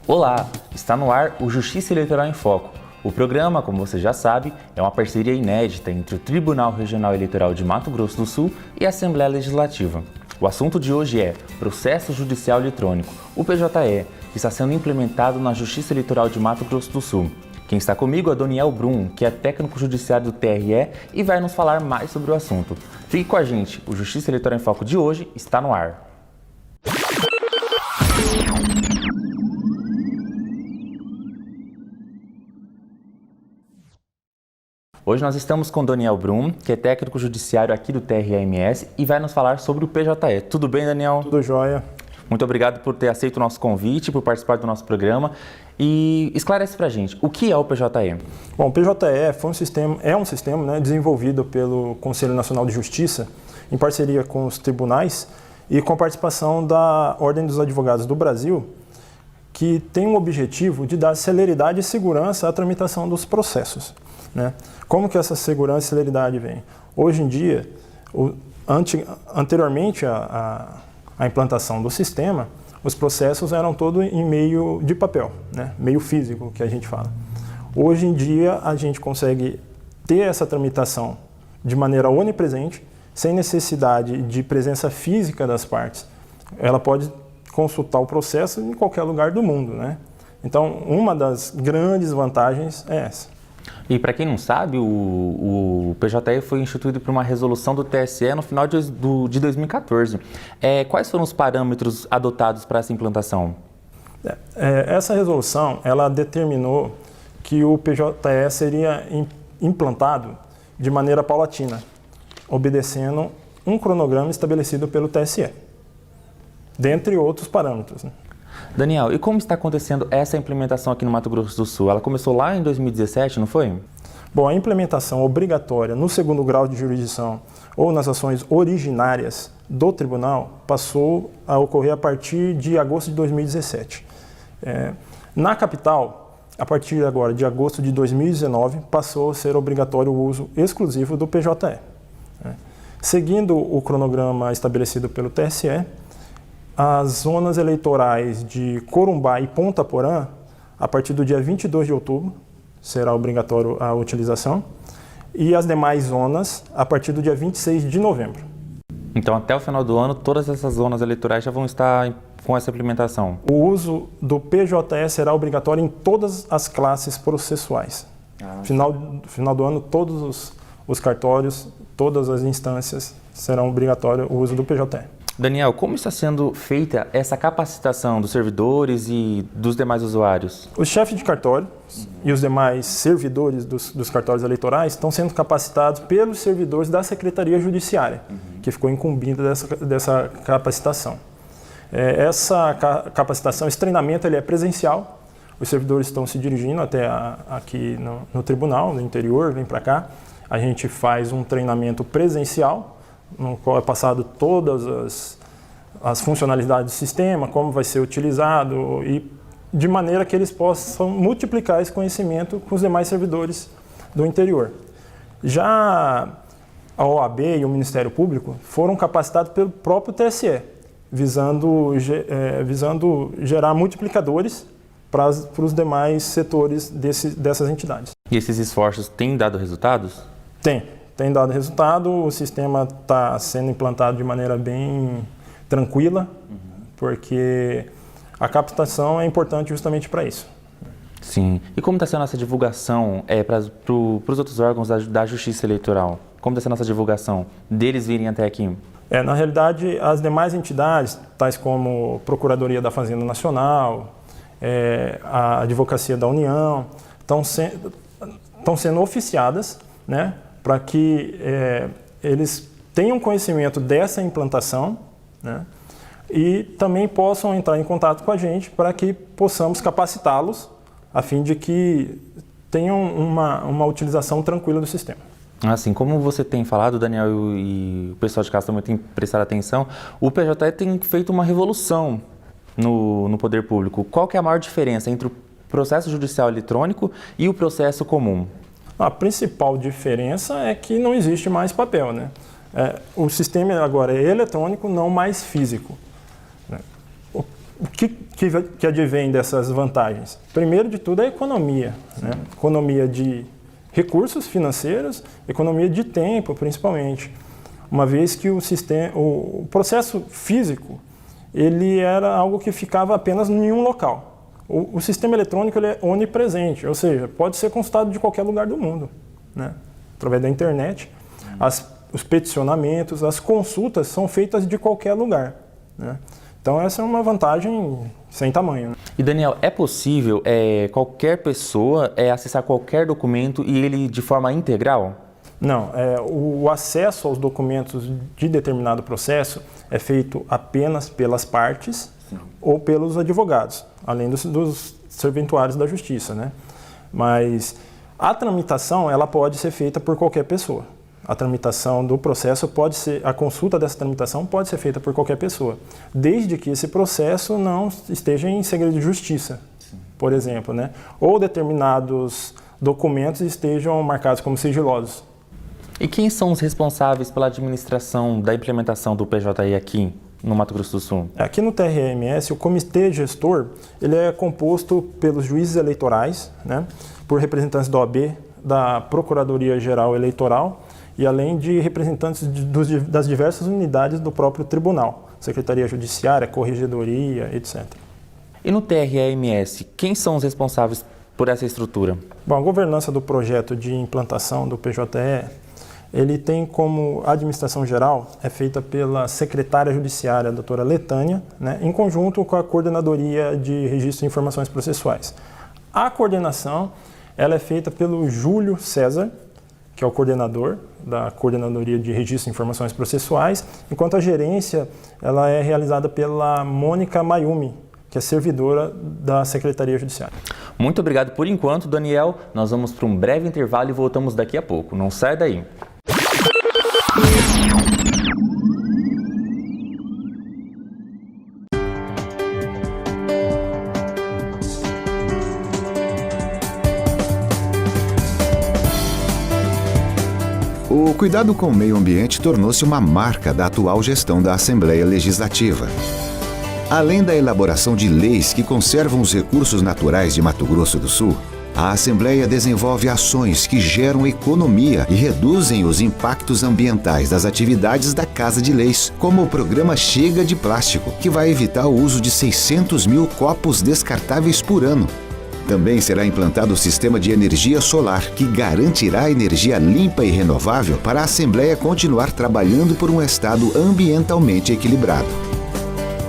Olá, está no ar o Justiça Eleitoral em Foco. O programa, como você já sabe, é uma parceria inédita entre o Tribunal Regional Eleitoral de Mato Grosso do Sul e a Assembleia Legislativa. O assunto de hoje é Processo Judicial Eletrônico, o PJE, que está sendo implementado na Justiça Eleitoral de Mato Grosso do Sul. Quem está comigo é Daniel Brum, que é técnico judiciário do TRE e vai nos falar mais sobre o assunto. Fique com a gente, o Justiça Eleitoral em Foco de hoje está no ar. Hoje nós estamos com Daniel Brum, que é técnico judiciário aqui do TRE-MS e vai nos falar sobre o PJE. Tudo bem, Daniel? Tudo jóia. Muito obrigado por ter aceito o nosso convite, por participar do nosso programa. E esclarece pra gente, o que é o PJE? Bom, o PJE é um sistema desenvolvido pelo Conselho Nacional de Justiça, em parceria com os tribunais e com a participação da Ordem dos Advogados do Brasil, que tem o objetivo de dar celeridade e segurança à tramitação dos processos. Como que essa segurança e celeridade vem? Hoje em dia, anteriormente à implantação do sistema, os processos eram todos em meio de papel, meio físico, que a gente fala. Hoje em dia, a gente consegue ter essa tramitação de maneira onipresente, sem necessidade de presença física das partes. Ela pode consultar o processo em qualquer lugar do mundo. Então, uma das grandes vantagens é essa. E para quem não sabe, o PJE foi instituído por uma resolução do TSE no final de 2014. Quais foram os parâmetros adotados para essa implantação? Essa resolução ela determinou que o PJE seria implantado de maneira paulatina, obedecendo um cronograma estabelecido pelo TSE, dentre outros parâmetros. Daniel, e como está acontecendo essa implementação aqui no Mato Grosso do Sul? Ela começou lá em 2017, não foi? Bom, a implementação obrigatória no segundo grau de jurisdição ou nas ações originárias do tribunal passou a ocorrer a partir de agosto de 2017. Na capital, a partir agora de agosto de 2019, passou a ser obrigatório o uso exclusivo do PJE. Seguindo o cronograma estabelecido pelo TSE, as zonas eleitorais de Corumbá e Ponta Porã, a partir do dia 22 de outubro, será obrigatório a utilização, e as demais zonas a partir do dia 26 de novembro. Então, até o final do ano, todas essas zonas eleitorais já vão estar com essa implementação? O uso do PJE será obrigatório em todas as classes processuais. Final do ano, todos os cartórios, todas as instâncias serão obrigatórios o uso do PJE. Daniel, como está sendo feita essa capacitação dos servidores e dos demais usuários? Os chefes de cartório e os demais servidores dos cartórios eleitorais estão sendo capacitados pelos servidores da Secretaria Judiciária, que ficou incumbida dessa capacitação. Essa capacitação, esse treinamento ele é presencial, os servidores estão se dirigindo até aqui no tribunal, no interior, vem para cá. A gente faz um treinamento presencial, no qual é passado todas as funcionalidades do sistema, como vai ser utilizado, e de maneira que eles possam multiplicar esse conhecimento com os demais servidores do interior. Já a OAB e o Ministério Público foram capacitados pelo próprio TSE, visando gerar multiplicadores para os demais setores dessas entidades. E esses esforços têm dado resultados? Tem dado resultado, o sistema está sendo implantado de maneira bem tranquila, porque a captação é importante justamente para isso. Sim. E como está sendo essa divulgação para os outros órgãos da Justiça Eleitoral? Como está sendo essa divulgação deles virem até aqui? Na realidade, as demais entidades, tais como Procuradoria da Fazenda Nacional, a Advocacia da União, estão sendo oficiadas, para que eles tenham conhecimento dessa implantação, e também possam entrar em contato com a gente para que possamos capacitá-los a fim de que tenham uma utilização tranquila do sistema. Assim como você tem falado, Daniel, e o pessoal de casa também tem prestado atenção, o PJE tem feito uma revolução no poder público. Qual que é a maior diferença entre o processo judicial eletrônico e o processo comum? A principal diferença é que não existe mais papel, O sistema agora é eletrônico, não mais físico. O que advém dessas vantagens? Primeiro de tudo é a economia, né? Economia de recursos financeiros, economia de tempo, principalmente. Uma vez que o processo físico, ele era algo que ficava apenas em um local. O sistema eletrônico ele é onipresente, ou seja, pode ser consultado de qualquer lugar do mundo, né? Através da internet. Os peticionamentos, as consultas são feitas de qualquer lugar, né? Então essa é uma vantagem sem tamanho, né? E Daniel, é possível qualquer pessoa acessar qualquer documento e ele de forma integral? Não, o acesso aos documentos de determinado processo é feito apenas pelas partes ou pelos advogados, além dos serventuários da justiça, né? Mas a tramitação ela pode ser feita por qualquer pessoa. A tramitação do processo a consulta dessa tramitação pode ser feita por qualquer pessoa, desde que esse processo não esteja em segredo de justiça, por exemplo, né? Ou determinados documentos estejam marcados como sigilosos. E quem são os responsáveis pela administração da implementação do PJI aqui no Mato Grosso do Sul? Aqui no TRE-MS, o comitê gestor ele é composto pelos juízes eleitorais, né? Por representantes da OAB, da Procuradoria-Geral Eleitoral, e além de representantes das diversas unidades do próprio tribunal, Secretaria Judiciária, Corregedoria, etc. E no TRE-MS, quem são os responsáveis por essa estrutura? Bom, a governança do projeto de implantação do PJE, ele tem como administração geral, é feita pela secretária judiciária, a doutora Letânia, né, em conjunto com a Coordenadoria de Registro de Informações Processuais. A coordenação ela é feita pelo Júlio César, que é o coordenador da Coordenadoria de Registro de Informações Processuais, enquanto a gerência ela é realizada pela Mônica Mayumi, que é servidora da Secretaria Judiciária. Muito obrigado por enquanto, Daniel. Nós vamos para um breve intervalo e voltamos daqui a pouco. Não sai daí. O cuidado com o meio ambiente tornou-se uma marca da atual gestão da Assembleia Legislativa. Além da elaboração de leis que conservam os recursos naturais de Mato Grosso do Sul, a Assembleia desenvolve ações que geram economia e reduzem os impactos ambientais das atividades da Casa de Leis, como o programa Chega de Plástico, que vai evitar o uso de 600 mil copos descartáveis por ano. Também será implantado o sistema de energia solar, que garantirá energia limpa e renovável para a Assembleia continuar trabalhando por um estado ambientalmente equilibrado.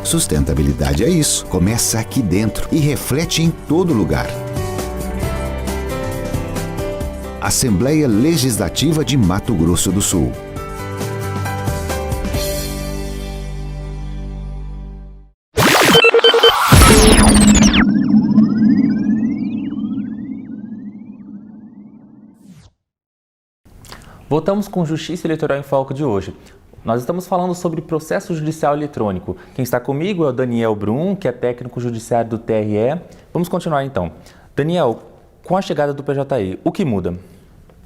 Sustentabilidade é isso, começa aqui dentro e reflete em todo lugar. Assembleia Legislativa de Mato Grosso do Sul. Voltamos com Justiça Eleitoral em Foco de hoje. Nós estamos falando sobre processo judicial eletrônico. Quem está comigo é o Daniel Brum, que é técnico judiciário do TRE. Vamos continuar então. Daniel, com a chegada do PJI, o que muda?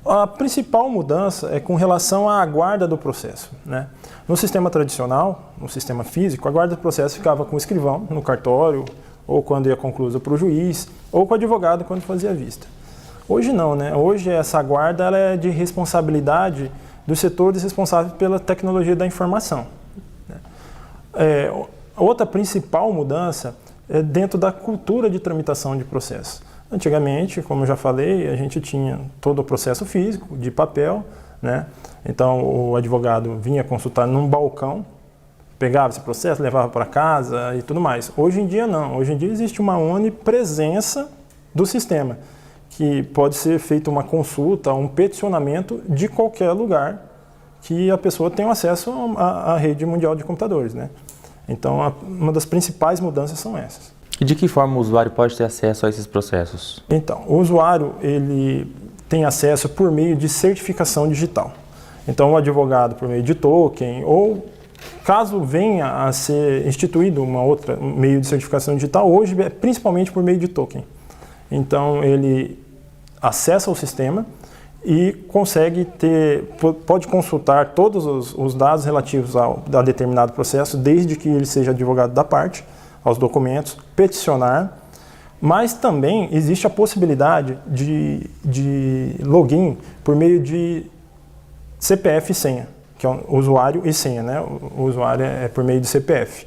A principal mudança é com relação à guarda do processo, né? No sistema tradicional, no sistema físico, a guarda do processo ficava com o escrivão no cartório, ou quando ia concluída para o juiz, ou com o advogado quando fazia vista. Hoje não, né? Hoje essa guarda ela é de responsabilidade dos setores responsáveis pela tecnologia da informação. Outra principal mudança é dentro da cultura de tramitação de processo. Antigamente, como eu já falei, a gente tinha todo o processo físico, de papel, né? Então o advogado vinha consultar num balcão, pegava esse processo, levava para casa e tudo mais. Hoje em dia não, hoje em dia existe uma onipresença do sistema, que pode ser feita uma consulta, um peticionamento de qualquer lugar que a pessoa tenha acesso à rede mundial de computadores, né? Então, uma das principais mudanças são essas. E de que forma o usuário pode ter acesso a esses processos? Então, o usuário ele tem acesso por meio de certificação digital. Então, o advogado por meio de token ou, caso venha a ser instituído um meio de certificação digital, hoje é principalmente por meio de token. Então, ele acessa o sistema e pode consultar todos os dados relativos a determinado processo, desde que ele seja advogado da parte, aos documentos, peticionar, mas também existe a possibilidade de login por meio de CPF e senha, que é o usuário e senha, né? O usuário é por meio de CPF.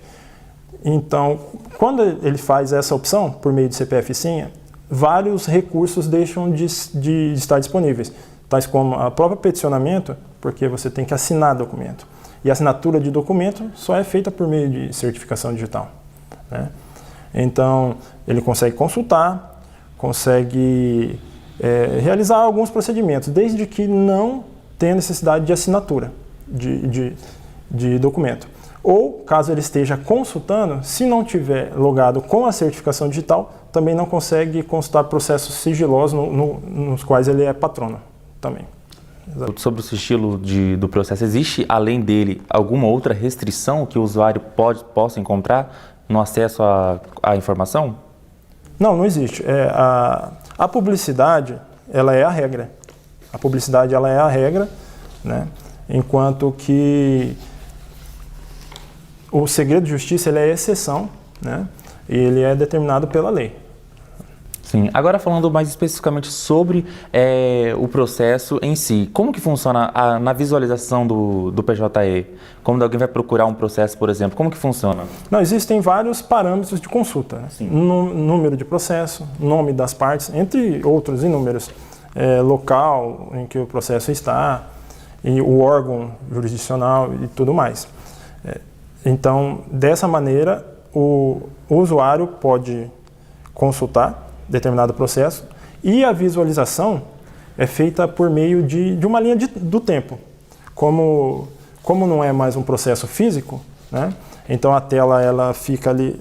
Então, quando ele faz essa opção por meio de CPF e senha, vários recursos deixam de estar disponíveis, tais como o próprio peticionamento, porque você tem que assinar documento. E a assinatura de documento só é feita por meio de certificação digital, né? Então, ele consegue consultar, consegue realizar alguns procedimentos, desde que não tenha necessidade de assinatura de documento. Ou, caso ele esteja consultando, se não tiver logado com a certificação digital, também não consegue consultar processos sigilosos nos quais ele é patrono também. Exato. Sobre o sigilo do processo, existe, além dele, alguma outra restrição que o usuário possa encontrar no acesso à informação? Não existe. A publicidade, ela é a regra. A publicidade, ela é a regra, né? Enquanto que o segredo de justiça, ele é exceção, né? E ele é determinado pela lei. Sim. Agora falando mais especificamente sobre o processo em si, como que funciona na visualização do PJE? Quando alguém vai procurar um processo, por exemplo, como que funciona? Não, existem vários parâmetros de consulta, né? Número de processo, nome das partes, entre outros inúmeros, local em que o processo está, e o órgão jurisdicional e tudo mais. Então, dessa maneira, o usuário pode consultar determinado processo e a visualização é feita por meio de uma linha do tempo. Como não é mais um processo físico, né? Então a tela ela fica ali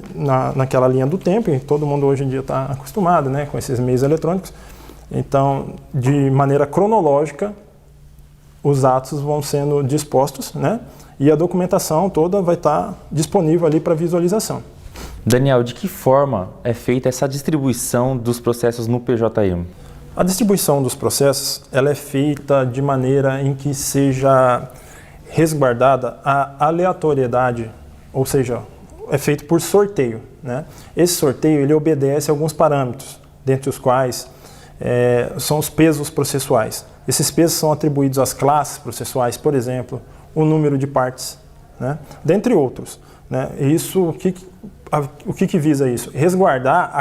naquela linha do tempo, e todo mundo hoje em dia está acostumado, né, com esses meios eletrônicos. Então, de maneira cronológica, os atos vão sendo dispostos, né? E a documentação toda vai estar disponível ali para visualização. Daniel, de que forma é feita essa distribuição dos processos no PJE? A distribuição dos processos ela é feita de maneira em que seja resguardada a aleatoriedade, ou seja, é feito por sorteio, né? Esse sorteio ele obedece a alguns parâmetros, dentre os quais são os pesos processuais. Esses pesos são atribuídos às classes processuais, por exemplo, o número de partes, né? Dentre outros, né? Isso, o que visa isso? Resguardar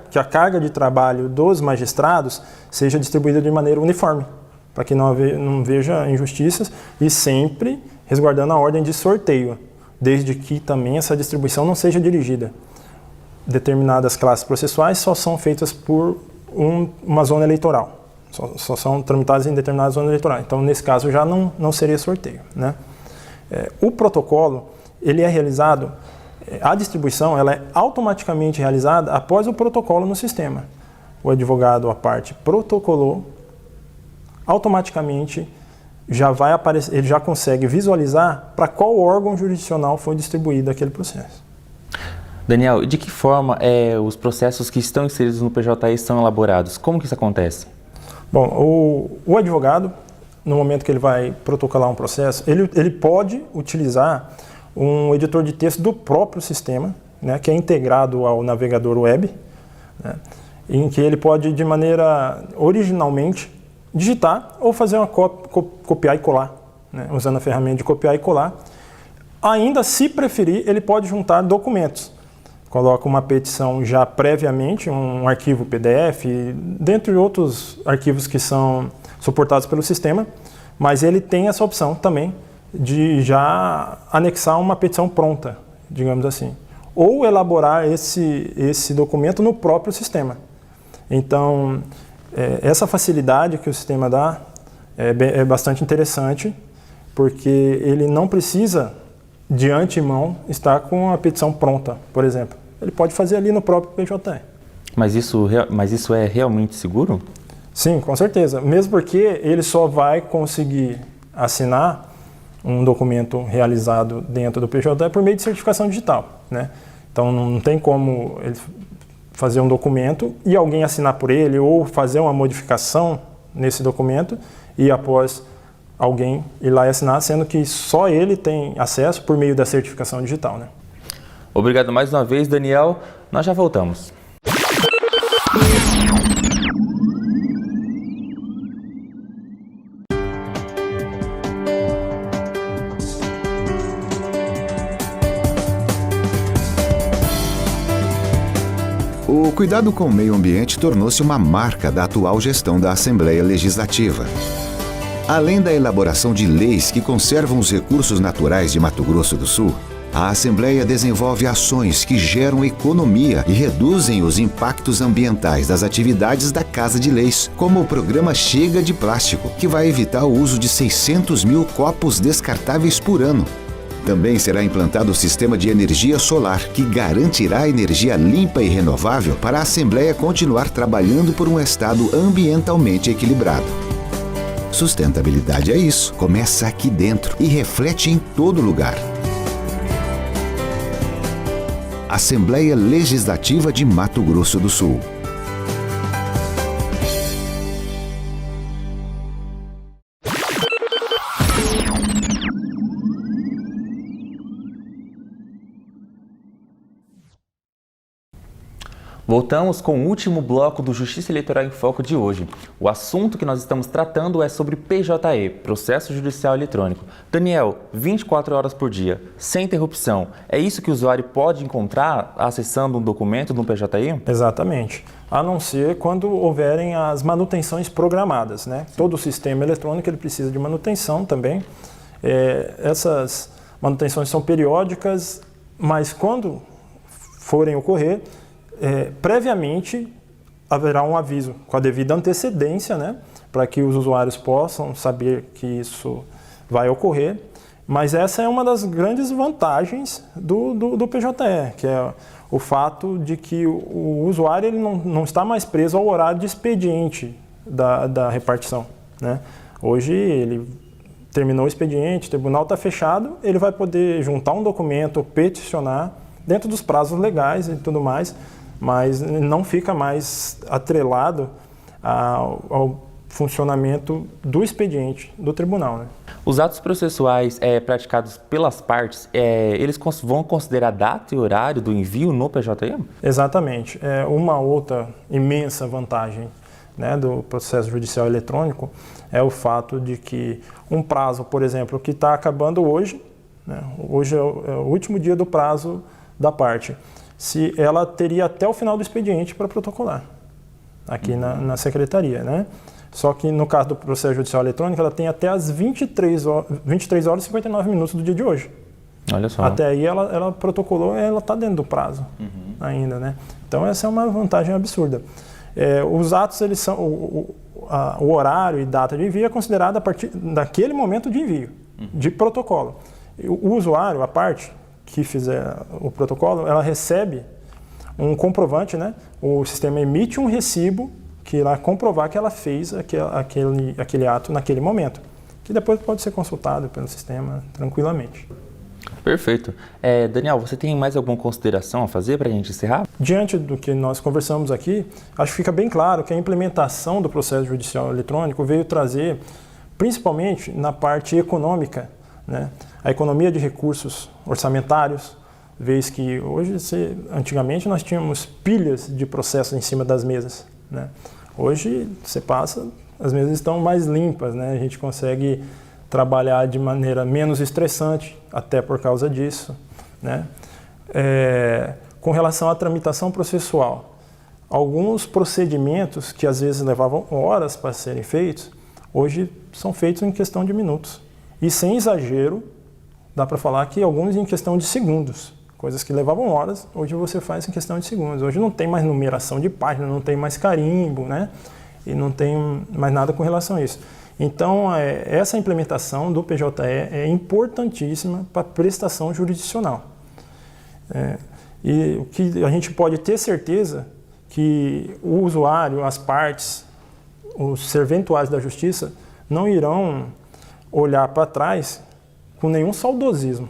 que a carga de trabalho dos magistrados seja distribuída de maneira uniforme, para que não veja injustiças, e sempre resguardando a ordem de sorteio, desde que também essa distribuição não seja dirigida. Determinadas classes processuais só são feitas por uma zona eleitoral, só são tramitadas em determinada zona eleitoral. Então, nesse caso, já não seria sorteio, né? O protocolo, ele é realizado, a distribuição ela é automaticamente realizada após o protocolo no sistema. O advogado à parte protocolou, automaticamente já vai aparecer, ele já consegue visualizar para qual órgão jurisdicional foi distribuído aquele processo. Daniel, de que forma os processos que estão inseridos no PJE são elaborados? Como que isso acontece? Bom, o advogado, no momento que ele vai protocolar um processo, ele pode utilizar um editor de texto do próprio sistema, né, que é integrado ao navegador web, né, em que ele pode, de maneira originalmente, digitar ou fazer uma copiar e colar, né, usando a ferramenta de copiar e colar. Ainda, se preferir, ele pode juntar documentos. Coloca uma petição já previamente, um arquivo PDF, dentre outros arquivos que são suportados pelo sistema, mas ele tem essa opção também de já anexar uma petição pronta, digamos assim, ou elaborar esse documento no próprio sistema. Então, essa facilidade que o sistema dá é bastante interessante, porque ele não precisa, de antemão, estar com a petição pronta, por exemplo. Ele pode fazer ali no próprio PJE. Mas isso é realmente seguro? Sim, com certeza. Mesmo porque ele só vai conseguir assinar um documento realizado dentro do PJE por meio de certificação digital, né? Então não tem como ele fazer um documento e alguém assinar por ele ou fazer uma modificação nesse documento e após alguém ir lá e assinar, sendo que só ele tem acesso por meio da certificação digital, né? Obrigado mais uma vez, Daniel. Nós já voltamos. O cuidado com o meio ambiente tornou-se uma marca da atual gestão da Assembleia Legislativa. Além da elaboração de leis que conservam os recursos naturais de Mato Grosso do Sul, a Assembleia desenvolve ações que geram economia e reduzem os impactos ambientais das atividades da Casa de Leis, como o programa Chega de Plástico, que vai evitar o uso de 600 mil copos descartáveis por ano. Também será implantado o sistema de energia solar, que garantirá energia limpa e renovável para a Assembleia continuar trabalhando por um estado ambientalmente equilibrado. Sustentabilidade é isso, começa aqui dentro e reflete em todo lugar. Assembleia Legislativa de Mato Grosso do Sul. Voltamos com o último bloco do Justiça Eleitoral em Foco de hoje. O assunto que nós estamos tratando é sobre PJE, Processo Judicial Eletrônico. Daniel, 24 horas por dia, sem interrupção. É isso que o usuário pode encontrar acessando um documento de um PJE? Exatamente. A não ser quando houverem as manutenções programadas, né? Todo o sistema eletrônico ele precisa de manutenção também. Essas manutenções são periódicas, mas quando forem ocorrer, previamente haverá um aviso com a devida antecedência, né, para que os usuários possam saber que isso vai ocorrer. Mas essa é uma das grandes vantagens do PJE, que é o fato de que o usuário ele não está mais preso ao horário de expediente da repartição, né? Hoje ele terminou o expediente, o tribunal está fechado, ele vai poder juntar um documento, peticionar dentro dos prazos legais e tudo mais, mas não fica mais atrelado ao funcionamento do expediente do tribunal, né? Os atos processuais praticados pelas partes, eles vão considerar data e horário do envio no PJE? Exatamente. Uma outra imensa vantagem, né, do processo judicial eletrônico é o fato de que um prazo, por exemplo, que está acabando hoje, né, hoje é o último dia do prazo da parte, se ela teria até o final do expediente para protocolar aqui na secretaria, né? Só que no caso do processo judicial eletrônico, ela tem até as 23 horas e 59 minutos do dia de hoje. Olha só. Até aí ela protocolou, ela está dentro do prazo ainda, né? Então essa é uma vantagem absurda. Os atos, eles são o horário e data de envio é considerado a partir daquele momento de envio, de protocolo. O usuário, a parte que fizer o protocolo, ela recebe um comprovante, né? O sistema emite um recibo que irá comprovar que ela fez aquele ato naquele momento, que depois pode ser consultado pelo sistema tranquilamente. Perfeito. Daniel, você tem mais alguma consideração a fazer para a gente encerrar? Diante do que nós conversamos aqui, acho que fica bem claro que a implementação do processo judicial eletrônico veio trazer, principalmente na parte econômica, né, a economia de recursos orçamentários, vez que hoje, antigamente, nós tínhamos pilhas de processos em cima das mesas, né? Hoje, você passa, as mesas estão mais limpas, né? A gente consegue trabalhar de maneira menos estressante, até por causa disso, né? Com relação à tramitação processual, alguns procedimentos que às vezes levavam horas para serem feitos, hoje são feitos em questão de minutos. E sem exagero, dá para falar que alguns em questão de segundos. Coisas que levavam horas, hoje você faz em questão de segundos. Hoje não tem mais numeração de página, não tem mais carimbo, né? E não tem mais nada com relação a isso. Então, essa implementação do PJE é importantíssima para a prestação jurisdicional. E o que a gente pode ter certeza que o usuário, as partes, os serventuários da justiça não irão olhar para trás com nenhum saudosismo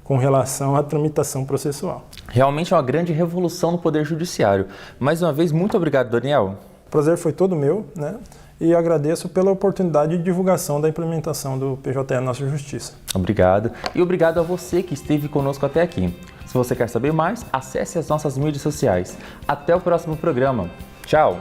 com relação à tramitação processual. Realmente é uma grande revolução no Poder Judiciário. Mais uma vez, muito obrigado, Daniel. O prazer foi todo meu, né? E agradeço pela oportunidade de divulgação da implementação do PJE na nossa Justiça. Obrigado. E obrigado a você que esteve conosco até aqui. Se você quer saber mais, acesse as nossas mídias sociais. Até o próximo programa. Tchau!